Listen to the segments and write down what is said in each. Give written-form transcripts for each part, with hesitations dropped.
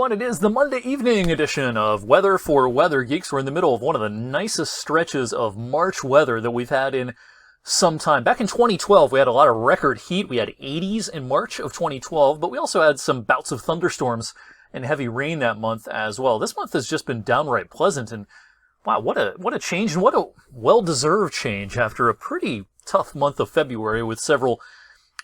everyone. It is the Monday evening edition of Weather for Weather Geeks. We're in the middle of one of the nicest stretches of March weather that we've had in some time. Back in 2012, we had a lot of record heat. We had 80s in March of 2012, but we also had some bouts of thunderstorms and heavy rain that month as well. This month has just been downright pleasant, and wow, what a change, and what a well-deserved change after a pretty tough month of February with several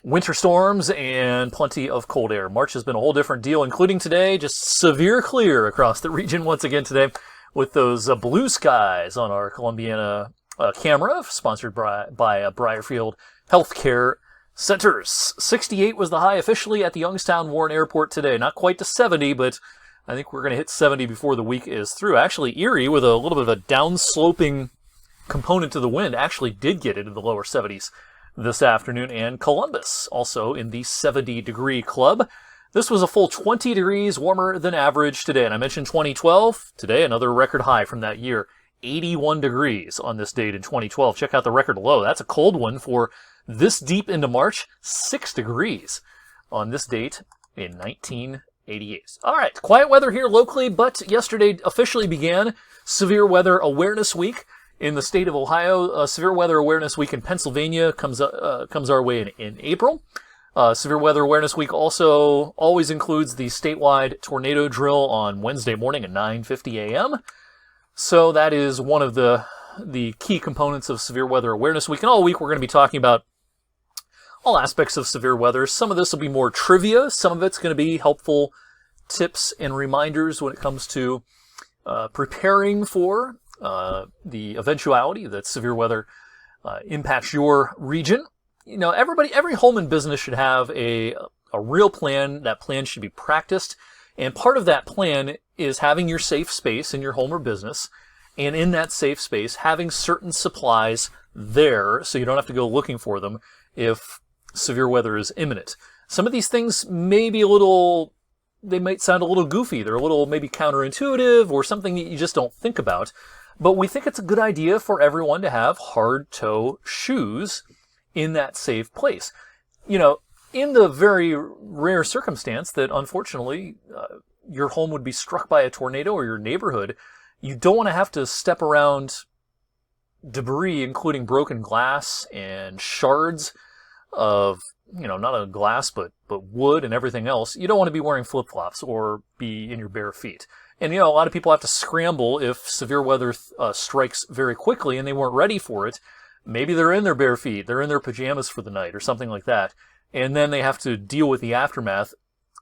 winter storms and plenty of cold air. March has been a whole different deal, including today, just severe clear across the region once again today with those blue skies on our Columbiana camera, sponsored by Briarfield Healthcare Centers. 68 was the high officially at the Youngstown Warren Airport today. Not quite to 70, but I think we're going to hit 70 before the week is through. Actually, Erie, with a little bit of a downsloping component to the wind, actually did get into the lower 70s this afternoon, and Columbus also in the 70-degree club. This was a full 20 degrees warmer than average today, and I mentioned 2012. Today, another record high from that year, 81 degrees on this date in 2012. Check out the record low. That's a cold one for this deep into March, 6 degrees on this date in 1988. All right, quiet weather here locally, but yesterday officially began Severe Weather Awareness Week in the state of Ohio. Severe Weather Awareness Week in Pennsylvania comes our way in April. Severe Weather Awareness Week also always includes the statewide tornado drill on Wednesday morning at 9:50 a.m. So that is one of the key components of Severe Weather Awareness Week. And all week we're going to be talking about all aspects of severe weather. Some of this will be more trivia. Some of it's going to be helpful tips and reminders when it comes to preparing for the eventuality that severe weather impacts your region. You know, every home and business should have a real plan. That plan should be practiced. And part of that plan is having your safe space in your home or business. And in that safe space, having certain supplies there so you don't have to go looking for them if severe weather is imminent. Some of these things may be they might sound a little goofy. They're a little maybe counterintuitive or something that you just don't think about. But we think it's a good idea for everyone to have hard toe shoes in that safe place. You know, in the very rare circumstance that unfortunately your home would be struck by a tornado or your neighborhood, you don't want to have to step around debris, including broken glass and shards of, not a glass, but wood and everything else. You don't want to be wearing flip-flops or be in your bare feet. And, a lot of people have to scramble if severe weather strikes very quickly and they weren't ready for it. Maybe they're in their bare feet, they're in their pajamas for the night or something like that. And then they have to deal with the aftermath,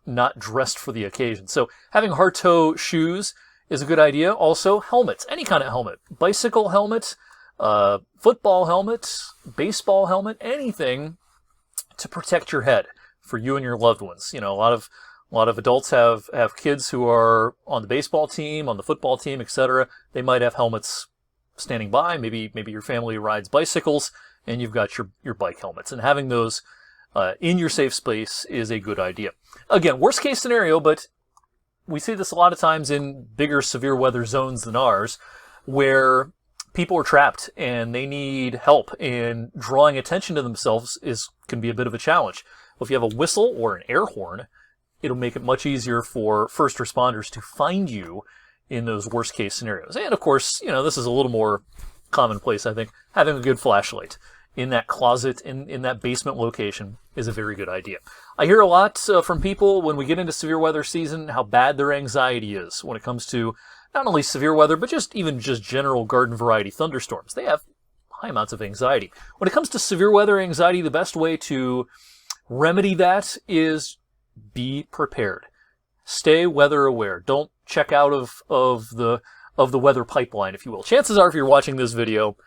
not dressed for the occasion. So having hard toe shoes is a good idea. Also, helmets, any kind of helmet, bicycle helmet, football helmet, baseball helmet, anything to protect your head for you and your loved ones. A lot of adults have kids who are on the baseball team, on the football team, etc. They might have helmets standing by. Maybe your family rides bicycles and you've got your bike helmets. And having those in your safe space is a good idea. Again, worst case scenario, but we see this a lot of times in bigger severe weather zones than ours, where people are trapped and they need help, and drawing attention to themselves can be a bit of a challenge. Well, if you have a whistle or an air horn, it'll make it much easier for first responders to find you in those worst case scenarios. And of course, this is a little more commonplace, I think. Having a good flashlight in that closet, in that basement location, is a very good idea. I hear a lot from people when we get into severe weather season how bad their anxiety is when it comes to not only severe weather, but just general garden variety thunderstorms. They have high amounts of anxiety. When it comes to severe weather anxiety, the best way to remedy that is be prepared. Stay weather aware. Don't check out of the weather pipeline, if you will. Chances are, if you're watching this video,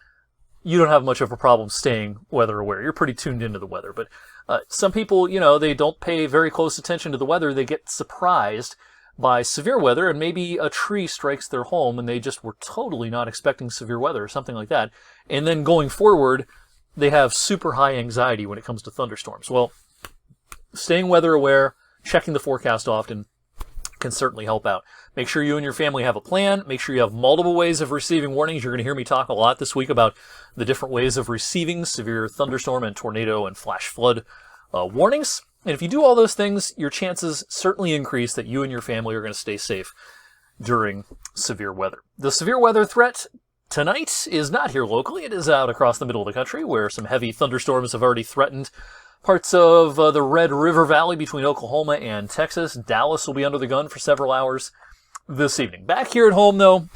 you don't have much of a problem staying weather aware. You're pretty tuned into the weather. But some people, they don't pay very close attention to the weather. They get surprised by severe weather, and maybe a tree strikes their home and they just were totally not expecting severe weather or something like that. And then going forward, they have super high anxiety when it comes to thunderstorms. Well, staying weather aware, checking the forecast often can certainly help out. Make sure you and your family have a plan. Make sure you have multiple ways of receiving warnings. You're going to hear me talk a lot this week about the different ways of receiving severe thunderstorm and tornado and flash flood warnings. And if you do all those things, your chances certainly increase that you and your family are going to stay safe during severe weather. The severe weather threat tonight is not here locally. It is out across the middle of the country, where some heavy thunderstorms have already threatened parts of the Red River Valley between Oklahoma and Texas. Dallas will be under the gun for several hours this evening. Back here at home, though,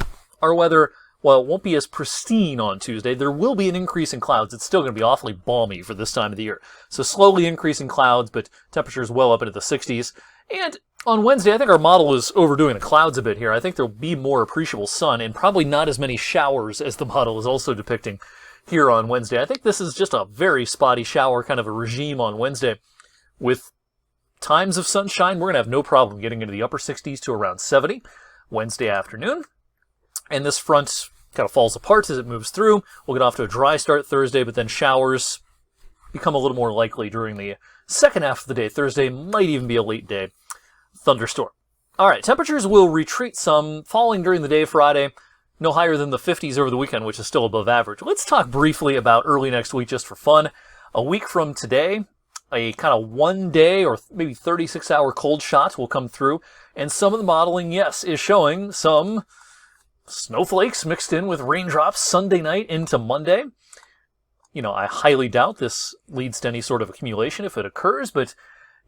our weather, while it won't be as pristine on Tuesday, there will be an increase in clouds. It's still going to be awfully balmy for this time of the year. So slowly increasing clouds, but temperatures well up into the 60s. And on Wednesday, I think our model is overdoing the clouds a bit here. I think there'll be more appreciable sun and probably not as many showers as the model is also depicting here on Wednesday. I think this is just a very spotty shower kind of a regime on Wednesday. With times of sunshine, we're going to have no problem getting into the upper 60s to around 70 Wednesday afternoon. And this front kind of falls apart as it moves through. We'll get off to a dry start Thursday, but then showers become a little more likely during the second half of the day. Thursday might even be a late day thunderstorm. All right, temperatures will retreat some, falling during the day Friday, no higher than the 50s over the weekend, which is still above average. Let's talk briefly about early next week just for fun. A week from today, a kind of 1 day or maybe 36-hour cold shot will come through, and some of the modeling, yes, is showing some snowflakes mixed in with raindrops Sunday night into Monday. You know, I highly doubt this leads to any sort of accumulation if it occurs, but,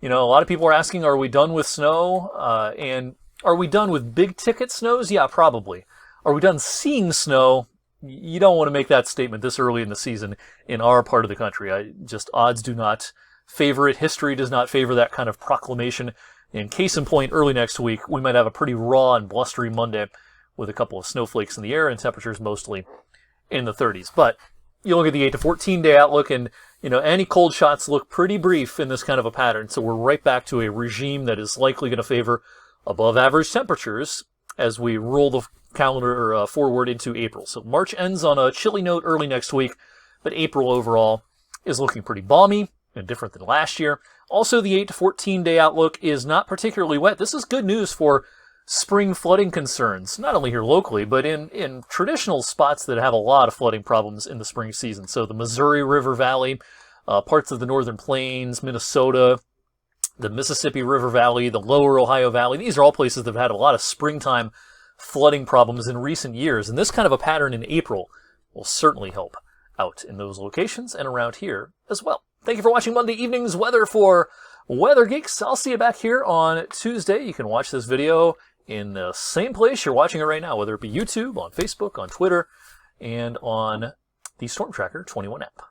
you know, a lot of people are asking, are we done with snow? And are we done with big-ticket snows? Yeah, probably. Are we done seeing snow? You don't want to make that statement this early in the season in our part of the country. Odds do not favor it. History does not favor that kind of proclamation. In case in point, early next week, we might have a pretty raw and blustery Monday with a couple of snowflakes in the air and temperatures mostly in the 30s. But you look at the 8 to 14 day outlook, and you know, any cold shots look pretty brief in this kind of a pattern. So we're right back to a regime that is likely going to favor above average temperatures as we roll the calendar forward into April. So March ends on a chilly note early next week, but April overall is looking pretty balmy and different than last year. Also, the 8 to 14 day outlook is not particularly wet. This is good news for spring flooding concerns, not only here locally, but in traditional spots that have a lot of flooding problems in the spring season. So the Missouri River Valley, parts of the Northern Plains, Minnesota, the Mississippi River Valley, the Lower Ohio Valley. These are all places that have had a lot of springtime flooding problems in recent years. And this kind of a pattern in April will certainly help out in those locations and around here as well. Thank you for watching Monday evening's weather for Weather Geeks. I'll see you back here on Tuesday. You can watch this video in the same place you're watching it right now, whether it be YouTube, on Facebook, on Twitter, and on the Storm Tracker 21 app.